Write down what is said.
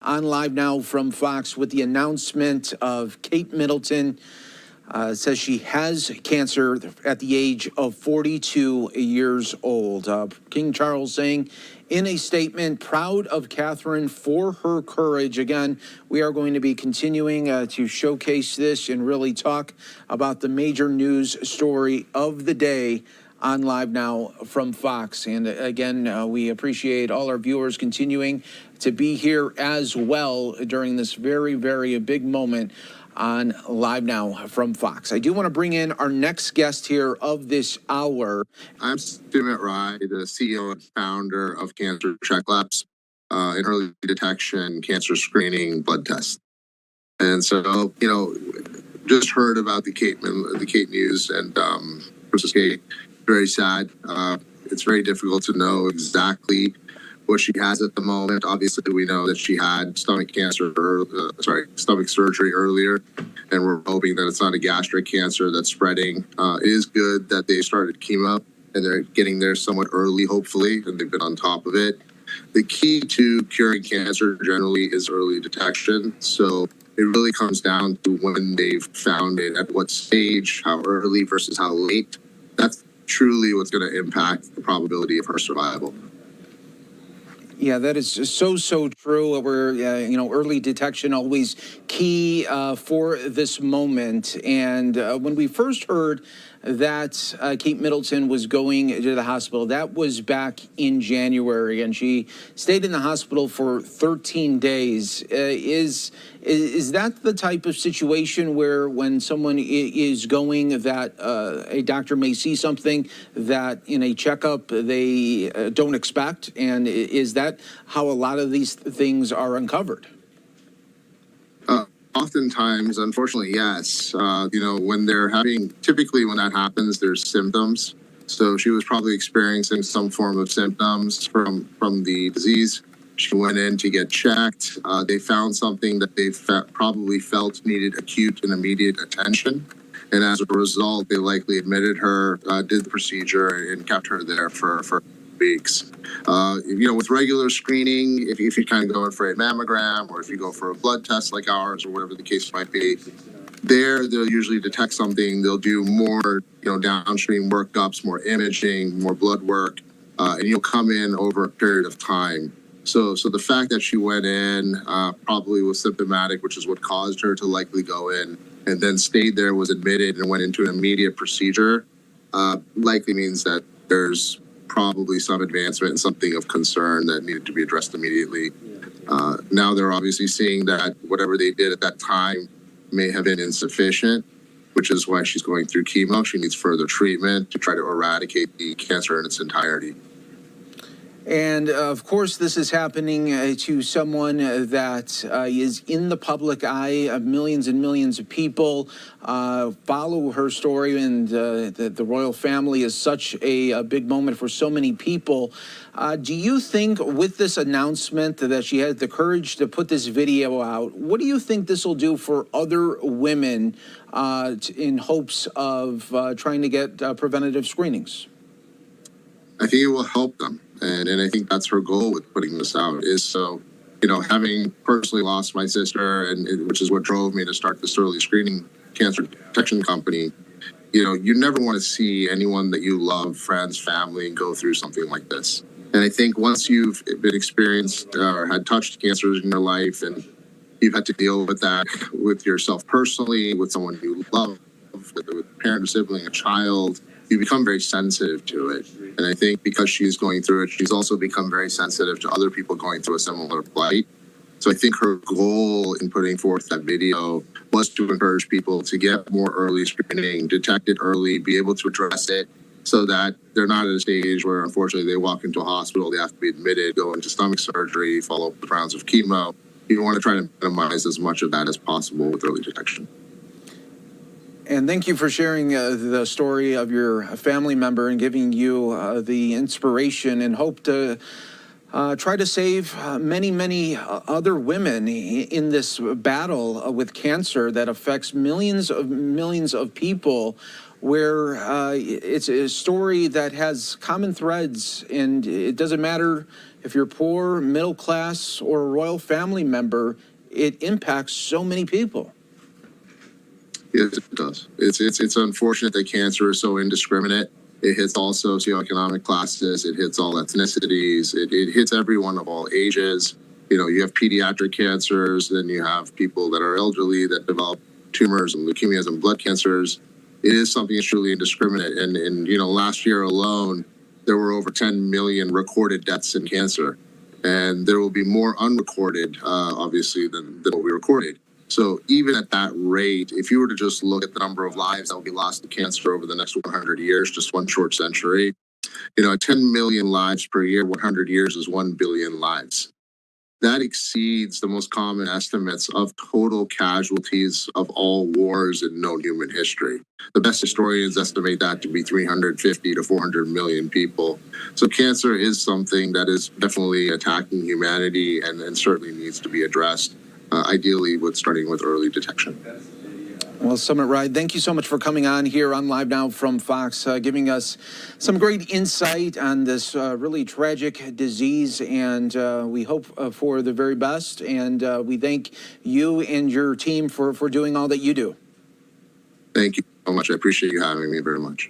On live now from Fox with the announcement of Kate Middleton. Says she has cancer at the age of 42 years old. King Charles saying in a statement, proud of Catherine for her courage. Again, we are going to be continuing to showcase this and really talk about the major news story of the day on live now from Fox. And again, we appreciate all our viewers continuing to be here as well during this very, very big moment on live now from Fox. I do want to bring in our next guest here of this hour. I'm Sumit Rai, the CEO and founder of Cancer Check Labs, an early detection cancer screening blood test. And so, just heard about the Kate news and versus Kate. Very sad. It's very difficult to know exactly what she has at the moment. Obviously, we know that she had stomach surgery earlier, and we're hoping that it's not a gastric cancer that's spreading. It is good that they started chemo and they're getting there somewhat early, hopefully, and they've been on top of it. The key to curing cancer generally is early detection. So it really comes down to when they've found it, at what stage, how early versus how late. That's truly what's going to impact the probability of her survival. Yeah, that is so true. Where early detection always key for this moment. And when we first heard that Kate Middleton was going to the hospital, that was back in January, and she stayed in the hospital for 13 days. Is that the type of situation where when someone is going, that a doctor may see something that in a checkup they don't expect? And is that how a lot of these things are uncovered? Oftentimes, unfortunately, yes. When typically when that happens, there's symptoms. So she was probably experiencing some form of symptoms from the disease. She went in to get checked. They found something that they probably felt needed acute and immediate attention. And as a result, they likely admitted her, did the procedure, and kept her there for weeks. With regular screening, if you kind of go in for a mammogram or if you go for a blood test like ours or whatever the case might be, they'll usually detect something. They'll do more, downstream workups, more imaging, more blood work, and you'll come in over a period of time. So the fact that she went in probably was symptomatic, which is what caused her to likely go in, and then stayed there, was admitted, and went into an immediate procedure, likely means that there's probably some advancement and something of concern that needed to be addressed immediately. Now they're obviously seeing that whatever they did at that time may have been insufficient, which is why she's going through chemo. She needs further treatment to try to eradicate the cancer in its entirety. And of course, this is happening to someone that is in the public eye. Millions and millions of people follow her story, and the royal family is such a big moment for so many people. Do you think with this announcement that she had the courage to put this video out, what do you think this will do for other women in hopes of trying to get preventative screenings? I think it will help them. And I think that's her goal with putting this out is so, having personally lost my sister, which is what drove me to start this early screening cancer detection company, you never want to see anyone that you love, friends, family, go through something like this. And I think once you've been experienced or had touched cancers in your life and you've had to deal with that with yourself personally, with someone you love, with a parent, a sibling, a child, you become very sensitive to it. And I think because she's going through it, she's also become very sensitive to other people going through a similar plight. So I think her goal in putting forth that video was to encourage people to get more early screening, detect it early, be able to address it so that they're not at a stage where, unfortunately, they walk into a hospital, they have to be admitted, go into stomach surgery, follow up with rounds of chemo. You want to try to minimize as much of that as possible with early detection. And thank you for sharing the story of your family member and giving you the inspiration and hope to try to save many other women in this battle with cancer that affects millions of people, where it's a story that has common threads, and it doesn't matter if you're poor, middle class, or a royal family member, it impacts so many people. Yes, it does. It's unfortunate that cancer is so indiscriminate. It hits all socioeconomic classes. It hits all ethnicities. It hits everyone of all ages. You know, you have pediatric cancers, then you have people that are elderly that develop tumors and leukemias and blood cancers. It is something that's truly indiscriminate. And you know, last year alone, there were over 10 million recorded deaths in cancer. And there will be more unrecorded, obviously, than what we recorded. So even at that rate, if you were to just look at the number of lives that will be lost to cancer over the next 100 years, just one short century, you know, 10 million lives per year, 100 years is 1 billion lives. That exceeds the most common estimates of total casualties of all wars in known human history. The best historians estimate that to be 350 to 400 million people. So cancer is something that is definitely attacking humanity and certainly needs to be addressed, ideally starting with early detection. Well, Sumit Rai, thank you so much for coming on here on Live Now from Fox, giving us some great insight on this really tragic disease. And we hope for the very best. And we thank you and your team for doing all that you do. Thank you so much. I appreciate you having me very much.